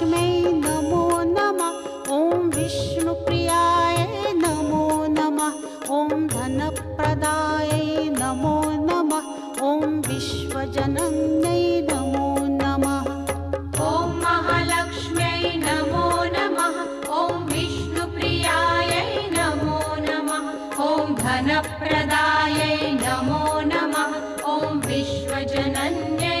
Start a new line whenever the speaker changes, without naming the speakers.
महालक्ष्म्यै नमो नमः। ॐ विष्णुप्रियायै नमो नमः। ॐ धनप्रदायै नमो नमः। ॐ विश्वजनन्यै नमो नमः।
ॐ महालक्ष्म्यै नमो नमः। ॐ विष्णुप्रियायै नमो नमः। ॐ धनप्रदायै नमो नमः। ॐ विश्वजनन्यै